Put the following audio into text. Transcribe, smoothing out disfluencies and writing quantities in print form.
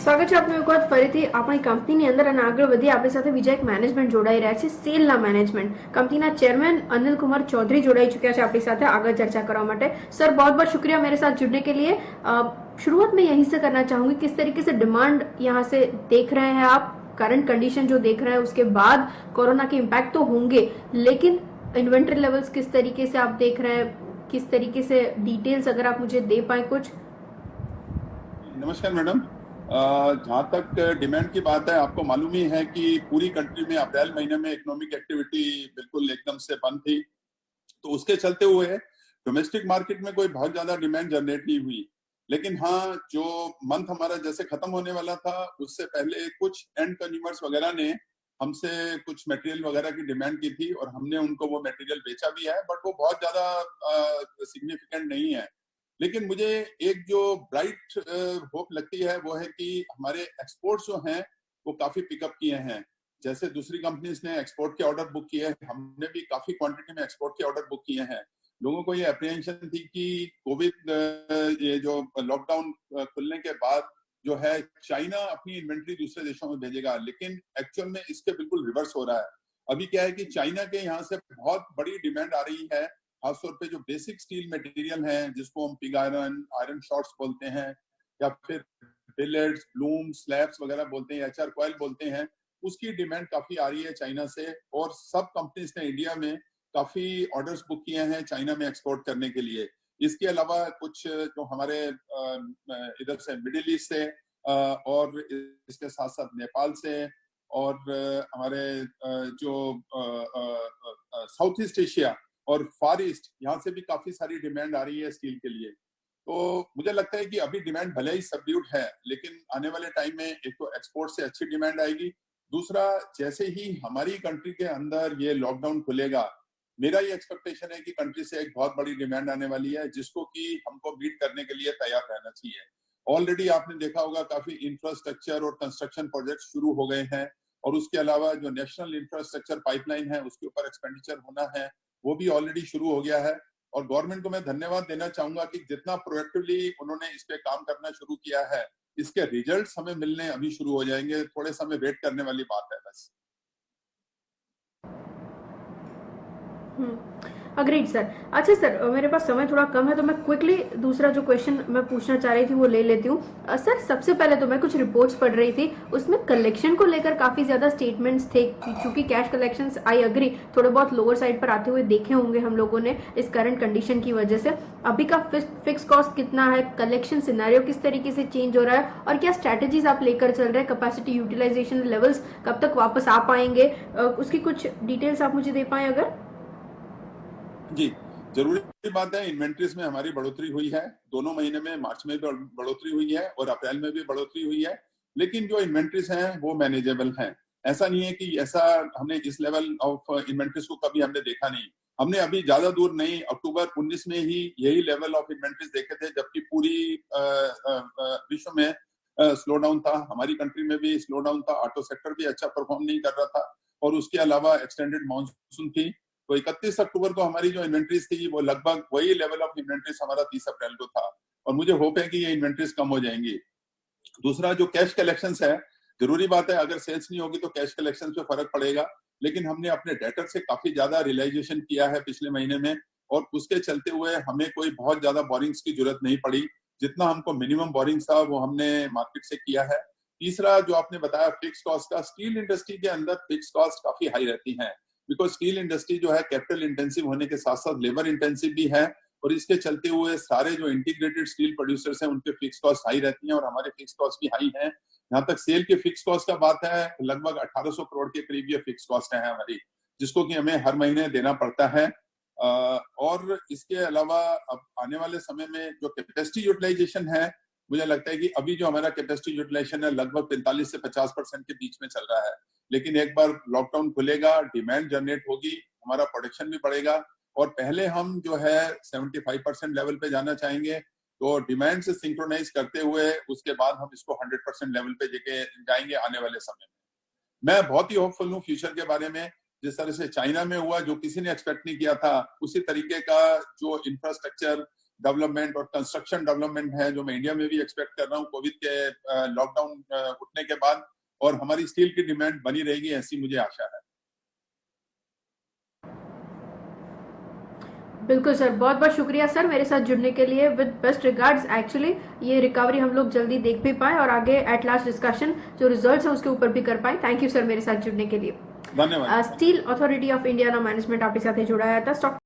સ્વાગત છે આપનું એક વખત ફરીથી આપણી કંપનીની અંદર અને આગળ વધી આપણી સાથે બીજા એક મેનેજમેન્ટ જોડાઈ રહ્યા છે, સેલના મેનેજમેન્ટ કંપનીના चेयरमैन अनिल कुमार चौधरी जोड़ाई चुके हैं अपनी साथ आगे चर्चा करने માટે। सर बहुत बहुत शुक्रिया मेरे साथ जुड़ने के लिए। शुरुआत में यहीं से करना चाहूंगी, किस तरीके से डिमांड यहाँ से देख रहे हैं आप? करंट कंडीशन जो देख रहे हैं उसके बाद कोरोना के इम्पैक्ट तो होंगे, लेकिन इन्वेंट्री लेवल्स किस तरीके से आप देख रहे हैं, किस तरीके से डिटेल्स अगर आप मुझे दे पाए कुछ। नमस्कार मैडम। जहाँ तक डिमांड की बात है, आपको मालूम ही है कि पूरी कंट्री में अप्रैल महीने में इकोनॉमिक एक्टिविटी बिल्कुल एकदम से बंद थी, तो उसके चलते हुए डोमेस्टिक मार्केट में कोई बहुत ज्यादा डिमांड जनरेट नहीं हुई। लेकिन हाँ, जो मंथ हमारा जैसे खत्म होने वाला था उससे पहले कुछ एंड कंज्यूमर्स वगैरह ने हमसे कुछ मटेरियल वगैरह की डिमांड की थी और हमने उनको वो मटेरियल बेचा भी है, बट वो बहुत ज्यादा सिग्निफिकेंट नहीं है। लेकिन मुझे एक जो ब्राइट होप लगती है वो है कि हमारे एक्सपोर्ट्स जो हैं वो काफी पिकअप किए हैं। जैसे दूसरी कंपनीज ने एक्सपोर्ट के ऑर्डर बुक किए हैं, हमने भी काफी क्वांटिटी में एक्सपोर्ट के ऑर्डर बुक किए हैं। लोगों को ये अप्रीहेंशन थी कि कोविड ये जो लॉकडाउन खुलने के बाद जो है चाइना अपनी इन्वेंट्री दूसरे देशों में भेजेगा, लेकिन एक्चुअल में इसके बिल्कुल रिवर्स हो रहा है। अभी क्या है कि चाइना के यहाँ से बहुत बड़ी डिमांड आ रही है, खासतौर पे जो बेसिक स्टील मटेरियल है जिसको हम पिग आयरन, आयरन शॉर्ट्स बोलते हैं, या फिर बिलेट्स, ब्लूम, स्लैब्स वगैरह बोलते हैं, एचआर कॉइल बोलते हैं, उसकी डिमांड काफी आ रही है चाइना से। और सब कंपनीज ने इंडिया में काफी ऑर्डर्स बुक किए हैं चाइना में एक्सपोर्ट करने के लिए। इसके अलावा कुछ जो हमारे इधर से मिडिल ईस्ट से और इसके साथ साथ नेपाल से और हमारे जो साउथ ईस्ट एशिया और फार ईस्ट, यहाँ से भी काफी सारी डिमांड आ रही है स्टील के लिए। तो मुझे लगता है कि अभी डिमांड भले ही सबड्यूड है, लेकिन आने वाले टाइम में एक तो एक्सपोर्ट से अच्छी डिमांड आएगी, दूसरा जैसे ही हमारी कंट्री के अंदर ये लॉकडाउन खुलेगा, मेरा ये एक्सपेक्टेशन है कि कंट्री से एक बहुत बड़ी डिमांड आने वाली है जिसको कि हमको मीट करने के लिए तैयार रहना चाहिए। ऑलरेडी आपने देखा होगा काफी इंफ्रास्ट्रक्चर और कंस्ट्रक्शन प्रोजेक्ट शुरू हो गए हैं, और उसके अलावा जो नेशनल इंफ्रास्ट्रक्चर पाइपलाइन है उसके ऊपर एक्सपेंडिचर होना है, वो भी ऑलरेडी शुरू हो गया है। और गवर्नमेंट को मैं धन्यवाद देना चाहूंगा कि जितना प्रोएक्टिवली उन्होंने इस पे काम करना शुरू किया है, इसके रिजल्ट्स हमें मिलने अभी शुरू हो जाएंगे। थोड़े समय वेट करने वाली बात है बस। Agreed sir. अच्छा सर, मेरे पास समय थोड़ा कम है तो मैं क्विकली दूसरा जो क्वेश्चन मैं पूछना चाह रही थी वो ले लेती हूँ। सर सबसे पहले तो मैं कुछ रिपोर्ट्स पढ़ रही थी, उसमें कलेक्शन को लेकर काफी ज्यादा स्टेटमेंट्स थे, क्योंकि कैश कलेक्शंस आई अग्री थोड़े बहुत लोअर साइड पर आते हुए देखे होंगे हम लोगों ने इस करंट कंडीशन की वजह से। अभी का फिक्स कॉस्ट कितना है, कलेक्शन सिनेरियो किस तरीके से चेंज हो रहा है, और क्या स्ट्रेटेजीज आप लेकर चल रहे हैं, कैपेसिटी यूटिलाइजेशन लेवल्स कब तक वापस आ पाएंगे, उसकी कुछ डिटेल्स आप मुझे दे पाए अगर। जी जरूरी बात है, इन्वेंट्रीज में हमारी बढ़ोतरी हुई है, दोनों महीने में, मार्च में भी बढ़ोतरी हुई है और अप्रैल में भी बढ़ोतरी हुई है। लेकिन जो इन्वेंट्रीज हैं वो मैनेजेबल हैं। ऐसा नहीं है कि ऐसा हमने इस लेवल ऑफ इन्वेंट्रीज को कभी हमने देखा नहीं। हमने अभी ज्यादा दूर नहीं, अक्टूबर 19 में ही यही लेवल ऑफ इन्वेंट्रीज देखे थे, जबकि पूरी विश्व में स्लो डाउन था, हमारी कंट्री में भी स्लो डाउन था, ऑटो सेक्टर भी अच्छा परफॉर्म नहीं कर रहा था, और उसके अलावा एक्सटेंडेड मानसून थी। तो 31 अक्टूबर को हमारी जो इन्वेंट्रीज थी वो लगभग वही लेवल ऑफ इन्वेंट्रीज हमारा 30 अप्रैल को था, और मुझे होप है कि ये इन्वेंट्रीज कम हो जाएंगी। दूसरा जो कैश कलेक्शंस है, जरूरी बात है अगर सेल्स नहीं होगी तो कैश कलेक्शंस पे फर्क पड़ेगा, लेकिन हमने अपने डेटर से काफी ज्यादा रियलाइजेशन किया है पिछले महीने में, और उसके चलते हुए हमें कोई बहुत ज्यादा बोरिंग्स की जरूरत नहीं पड़ी। जितना हमको मिनिमम बोरिंग था वो हमने मार्केट से किया है। तीसरा जो आपने बताया फिक्स कॉस्ट का, स्टील इंडस्ट्री के अंदर फिक्स कॉस्ट काफी हाई रहती है, बिकॉज स्टील इंडस्ट्री जो है कैपिटल इंटेंसिव होने के साथ साथ लेबर इंटेंसिव भी है, और इसके चलते हुए सारे जो इंटीग्रेटेड स्टील प्रोड्यूसर्स हैं उनके फिक्स कॉस्ट हाई रहती हैं, और हमारे फिक्स कॉस्ट भी हाई हैं। यहाँ तक सेल के फिक्स कॉस्ट का बात है, लगभग 1800 करोड़ के करीब ये फिक्स कॉस्ट है हमारी, जिसको कि हमें हर महीने देना पड़ता है। और इसके अलावा अब आने वाले समय में जो कैपेसिटी यूटिलाइजेशन है, मुझे लगता है कि अभी जो हमारा कैपेसिटी यूटिलाइजेशन है लगभग 45 से 50% के बीच में चल रहा है। लेकिन एक बार लॉकडाउन खुलेगा, डिमांड जनरेट होगी, हमारा प्रोडक्शन भी बढ़ेगा, और पहले हम जो है 75% लेवल पे जाना चाहेंगे। तो डिमांड से सिंक्रोनाइज करते हुए उसके बाद हम इसको 100% लेवल पे लेके जाएंगे आने वाले समय में। मैं बहुत ही होपफुल हूँ फ्यूचर के बारे में। जिस तरह से चाइना में हुआ, जो किसी ने एक्सपेक्ट नहीं किया था, उसी तरीके का जो इंफ्रास्ट्रक्चर डेवलपमेंट और कंस्ट्रक्शन डेवलपमेंट है जो मैं इंडिया में भी एक्सपेक्ट कर रहा हूँ कोविड के लॉकडाउन उठने के बाद, और हमारी स्टील की डिमांड बनी रहेगी ऐसी मुझे आशा है। बिल्कुल सर, बहुत बहुत शुक्रिया सर मेरे साथ जुड़ने के लिए। With best regards. एक्चुअली ये रिकवरी हम लोग जल्दी देख भी पाए और आगे एट लास्ट डिस्कशन जो रिजल्ट्स है उसके ऊपर भी कर पाए। थैंक यू सर मेरे साथ जुड़ने के लिए। धन्यवाद। स्टील अथॉरिटी ऑफ इंडिया ना मैनेजमेंट आपके साथ जुड़ाया था। स्टॉक